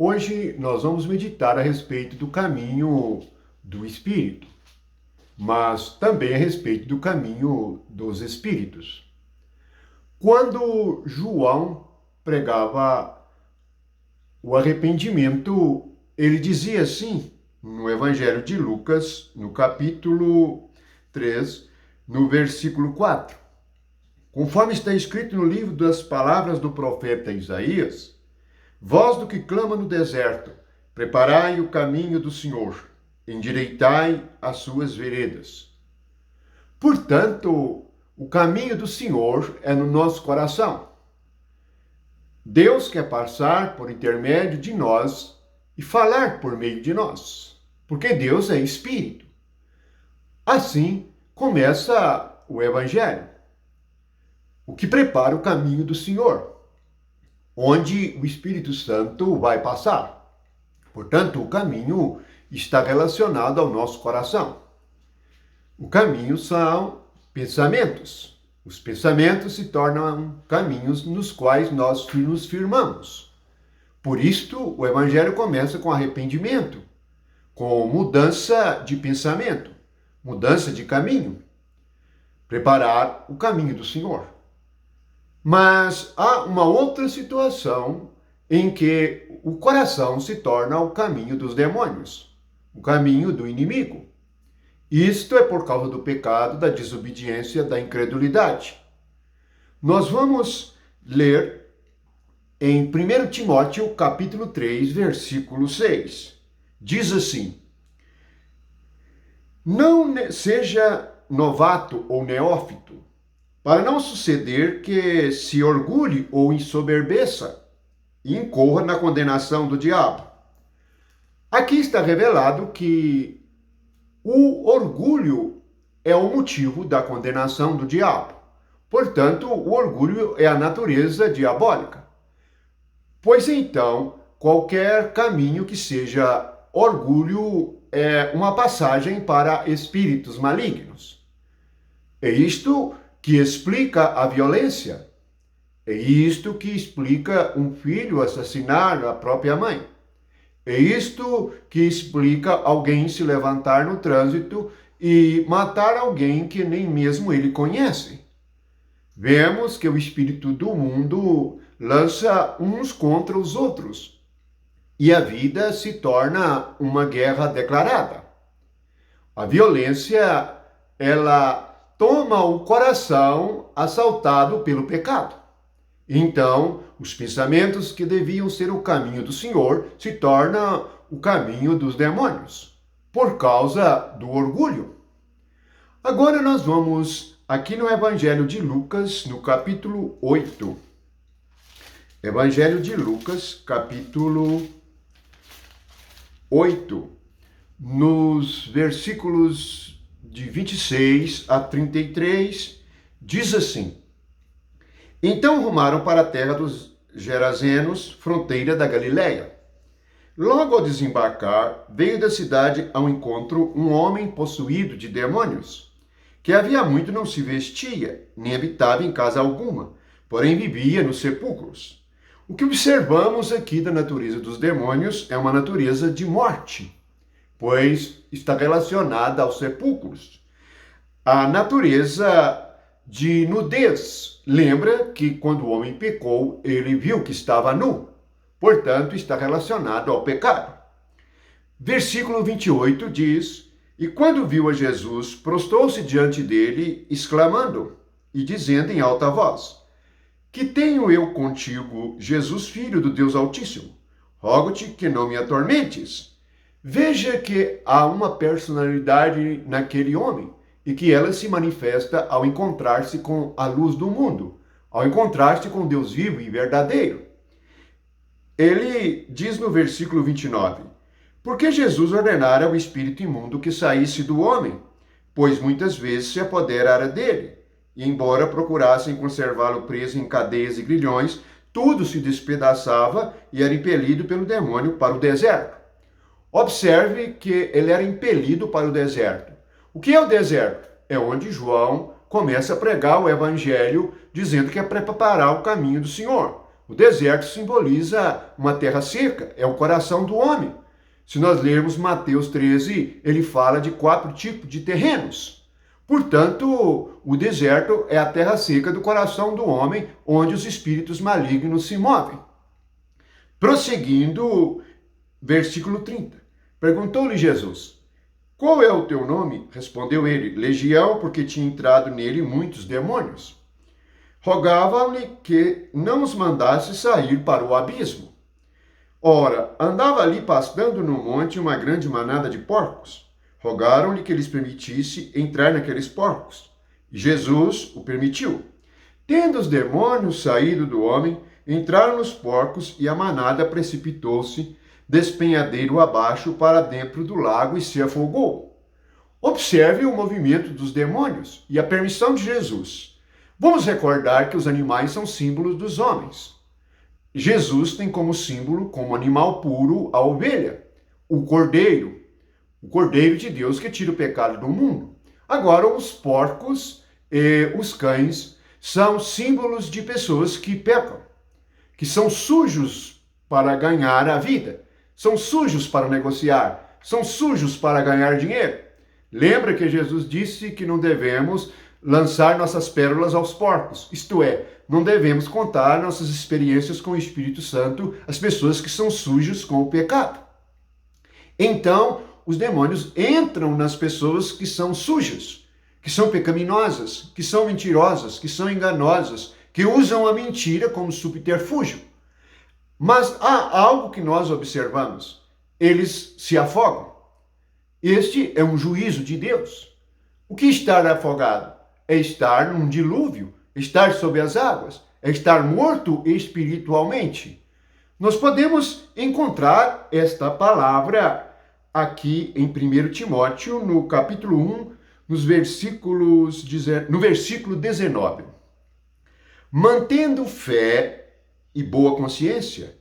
Hoje nós vamos meditar a respeito do caminho do Espírito, mas também a respeito do caminho dos Espíritos. Quando João pregava o arrependimento, ele dizia assim, no Evangelho de Lucas, no capítulo 3, no versículo 4. Conforme está escrito no livro das palavras do profeta Isaías, voz do que clama no deserto, preparai o caminho do Senhor, endireitai as suas veredas. Portanto, o caminho do Senhor é no nosso coração. Deus quer passar por intermédio de nós e falar por meio de nós, porque Deus é Espírito. Assim começa o Evangelho, o que prepara o caminho do Senhor, onde o Espírito Santo vai passar. Portanto, o caminho está relacionado ao nosso coração. O caminho são pensamentos. Os pensamentos se tornam caminhos nos quais nós nos firmamos. Por isto, o Evangelho começa com arrependimento, com mudança de pensamento, mudança de caminho, preparar o caminho do Senhor. Mas há uma outra situação em que o coração se torna o caminho dos demônios, o caminho do inimigo. Isto é por causa do pecado, da desobediência, da incredulidade. Nós vamos ler em 1 Timóteo, capítulo 3, versículo 6. Diz assim: não seja novato ou neófito, para não suceder que se orgulhe ou ensoberbeça e incorra na condenação do diabo. Aqui está revelado que o orgulho é o motivo da condenação do diabo. Portanto, o orgulho é a natureza diabólica. Pois então, qualquer caminho que seja orgulho é uma passagem para espíritos malignos. É isto que explica a violência. É isto que explica um filho assassinar a própria mãe. É isto que explica alguém se levantar no trânsito e matar alguém que nem mesmo ele conhece. Vemos que o espírito do mundo lança uns contra os outros e a vida se torna uma guerra declarada. A violência, ela toma o coração assaltado pelo pecado. Então, os pensamentos que deviam ser o caminho do Senhor se tornam o caminho dos demônios, por causa do orgulho. Agora nós vamos aqui no Evangelho de Lucas, no capítulo 8. Evangelho de Lucas, capítulo 8, nos versículos de 26 a 33, diz assim: então rumaram para a terra dos Gerazenos, fronteira da Galileia. Logo ao desembarcar, veio da cidade ao encontro um homem possuído de demônios, que havia muito não se vestia, nem habitava em casa alguma, porém vivia nos sepulcros. O que observamos aqui da natureza dos demônios é uma natureza de morte, pois está relacionada aos sepulcros. A natureza de nudez. Lembra que quando o homem pecou, ele viu que estava nu. Portanto, está relacionado ao pecado. Versículo 28 diz: e quando viu a Jesus, prostrou-se diante dele, exclamando e dizendo em alta voz: que tenho eu contigo, Jesus, Filho do Deus Altíssimo? Rogo-te que não me atormentes. Veja que há uma personalidade naquele homem, e que ela se manifesta ao encontrar-se com a luz do mundo, ao encontrar-se com Deus vivo e verdadeiro. Ele diz no versículo 29, porque Jesus ordenara ao espírito imundo que saísse do homem, pois muitas vezes se apoderara dele, e embora procurassem conservá-lo preso em cadeias e grilhões, tudo se despedaçava e era impelido pelo demônio para o deserto. Observe que ele era impelido para o deserto. O que é o deserto? É onde João começa a pregar o evangelho, dizendo que é para preparar o caminho do Senhor. O deserto simboliza uma terra seca, é o coração do homem. Se nós lermos Mateus 13, ele fala de 4 tipos de terrenos. Portanto, o deserto é a terra seca do coração do homem, onde os espíritos malignos se movem. Prosseguindo, versículo 30. Perguntou-lhe Jesus: qual é o teu nome? Respondeu ele: Legião, porque tinha entrado nele muitos demônios. Rogavam-lhe que não os mandasse sair para o abismo. Ora, andava ali pastando no monte uma grande manada de porcos. Rogaram-lhe que lhes permitisse entrar naqueles porcos. E Jesus o permitiu. Tendo os demônios saído do homem, entraram nos porcos e a manada precipitou-se despenhadeiro abaixo para dentro do lago e se afogou. Observe o movimento dos demônios e a permissão de Jesus. Vamos recordar que os animais são símbolos dos homens. Jesus tem como símbolo, como animal puro, a ovelha, o cordeiro de Deus que tira o pecado do mundo. Agora, os porcos e os cães são símbolos de pessoas que pecam, que são sujos para ganhar a vida, são sujos para negociar, são sujos para ganhar dinheiro. Lembra que Jesus disse que não devemos lançar nossas pérolas aos porcos, isto é, não devemos contar nossas experiências com o Espírito Santo às pessoas que são sujas com o pecado. Então, os demônios entram nas pessoas que são sujas, que são pecaminosas, que são mentirosas, que são enganosas, que usam a mentira como subterfúgio. Mas há algo que nós observamos: eles se afogam. Este é um juízo de Deus. O que é estar afogado? É estar num dilúvio, estar sob as águas, é estar morto espiritualmente. Nós podemos encontrar esta palavra aqui em 1 Timóteo, no capítulo 1, no versículo 19. Mantendo fé e boa consciência,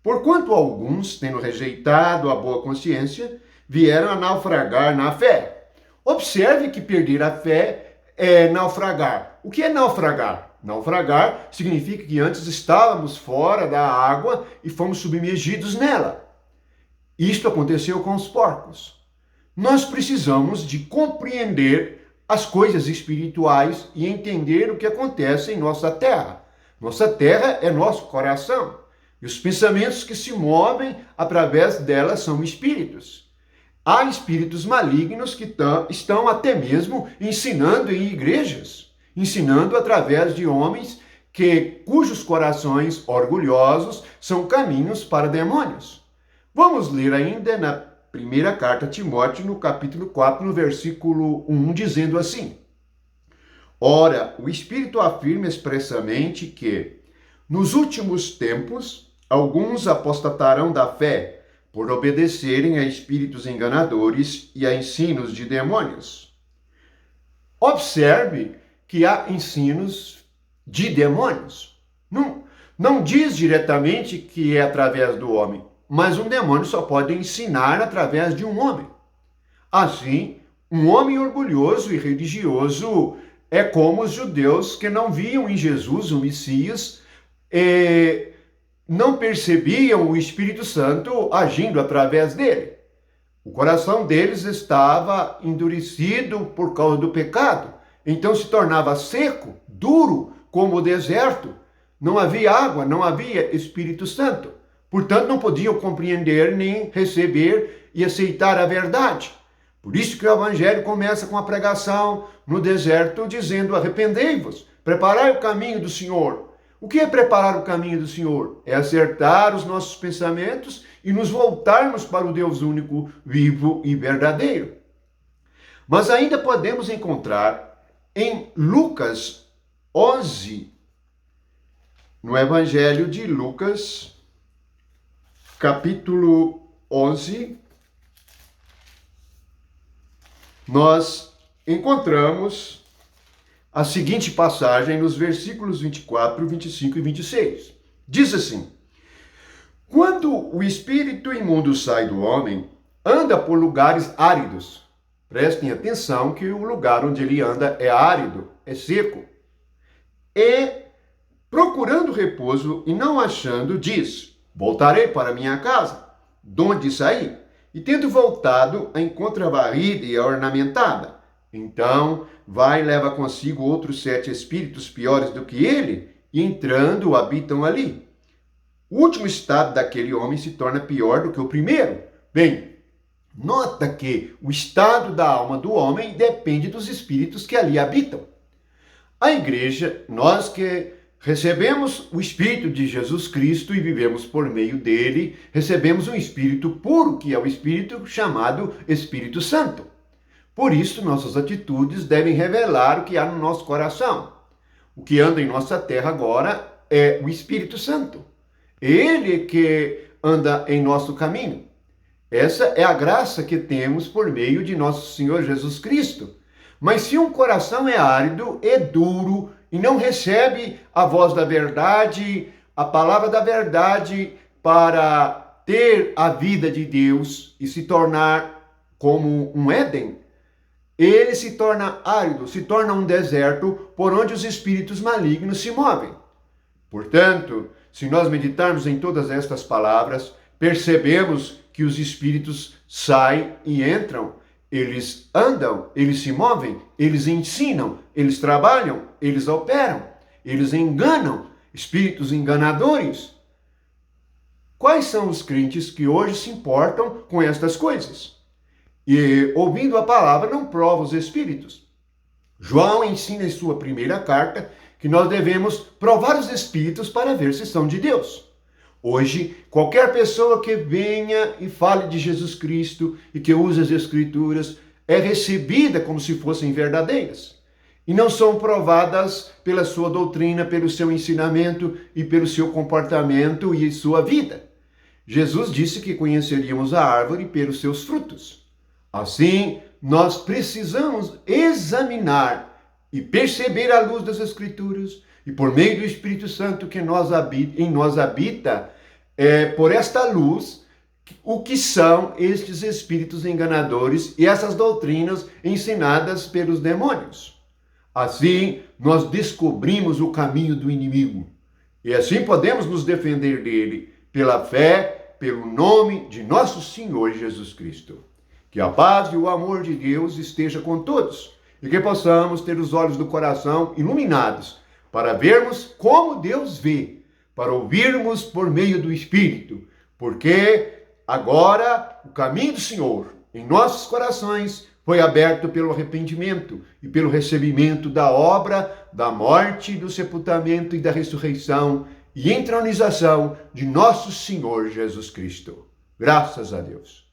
porquanto alguns, tendo rejeitado a boa consciência, vieram a naufragar na fé. Observe que perder a fé é naufragar. O que é naufragar? Naufragar significa que antes estávamos fora da água e fomos submergidos nela. Isto aconteceu com os porcos. Nós precisamos de compreender as coisas espirituais e entender o que acontece em nossa terra. Nossa terra é nosso coração. E os pensamentos que se movem através dela são espíritos. Há espíritos malignos que estão até mesmo ensinando em igrejas, ensinando através de homens cujos corações orgulhosos são caminhos para demônios. Vamos ler ainda na primeira carta a Timóteo, no capítulo 4, no versículo 1, dizendo assim: Ora, o Espírito afirma expressamente que, nos últimos tempos, alguns apostatarão da fé, por obedecerem a espíritos enganadores e a ensinos de demônios. Observe que há ensinos de demônios. Não diz diretamente que é através do homem, mas um demônio só pode ensinar através de um homem. Assim, um homem orgulhoso e religioso é como os judeus que não viam em Jesus o Messias e não percebiam o Espírito Santo agindo através dele. O coração deles estava endurecido por causa do pecado, então se tornava seco, duro, como o deserto. Não havia água, não havia Espírito Santo. Portanto, não podiam compreender, nem receber e aceitar a verdade. Por isso que o Evangelho começa com a pregação no deserto, dizendo: arrependei-vos, preparai o caminho do Senhor. O que é preparar o caminho do Senhor? É acertar os nossos pensamentos e nos voltarmos para o Deus único, vivo e verdadeiro. Mas ainda podemos encontrar em Lucas 11, no Evangelho de Lucas, capítulo 11, nós encontramos a seguinte passagem nos versículos 24, 25 e 26. Diz assim: Quando o espírito imundo sai do homem, anda por lugares áridos. Prestem atenção que o lugar onde ele anda é árido, é seco. E Procurando repouso e não achando, diz: voltarei para minha casa, donde saí. E tendo voltado, a encontra varrida e ornamentada. Então vai e leva consigo outros 7 espíritos piores do que ele, e entrando habitam ali. O último estado daquele homem se torna pior do que o primeiro. Bem, nota que o estado da alma do homem depende dos espíritos que ali habitam. A igreja, nós que recebemos o Espírito de Jesus Cristo e vivemos por meio dele, recebemos um Espírito puro, que é o Espírito chamado Espírito Santo. Por isso, nossas atitudes devem revelar o que há no nosso coração. O que anda em nossa terra agora é o Espírito Santo. Ele que anda em nosso caminho. Essa é a graça que temos por meio de nosso Senhor Jesus Cristo. Mas se um coração é árido, é duro e não recebe a voz da verdade, a palavra da verdade para ter a vida de Deus e se tornar como um Éden, ele se torna árido, se torna um deserto por onde os espíritos malignos se movem. Portanto, se nós meditarmos em todas estas palavras, percebemos que os espíritos saem e entram, eles andam, eles se movem, eles ensinam, eles trabalham, eles operam, eles enganam, espíritos enganadores. Quais são os crentes que hoje se importam com estas coisas? E, ouvindo a palavra, não prova os espíritos. João ensina em sua primeira carta que nós devemos provar os espíritos para ver se são de Deus. Hoje, qualquer pessoa que venha e fale de Jesus Cristo e que use as Escrituras é recebida como se fossem verdadeiras. E não são provadas pela sua doutrina, pelo seu ensinamento e pelo seu comportamento e sua vida. Jesus disse que conheceríamos a árvore pelos seus frutos. Assim, nós precisamos examinar e perceber à luz das Escrituras e por meio do Espírito Santo que em nós habita, por esta luz, o que são estes espíritos enganadores e essas doutrinas ensinadas pelos demônios. Assim, nós descobrimos o caminho do inimigo e assim podemos nos defender dele pela fé, pelo nome de nosso Senhor Jesus Cristo. Que a paz e o amor de Deus esteja com todos e que possamos ter os olhos do coração iluminados para vermos como Deus vê, para ouvirmos por meio do Espírito, porque agora o caminho do Senhor em nossos corações foi aberto pelo arrependimento e pelo recebimento da obra, da morte, do sepultamento e da ressurreição e entronização de nosso Senhor Jesus Cristo. Graças a Deus.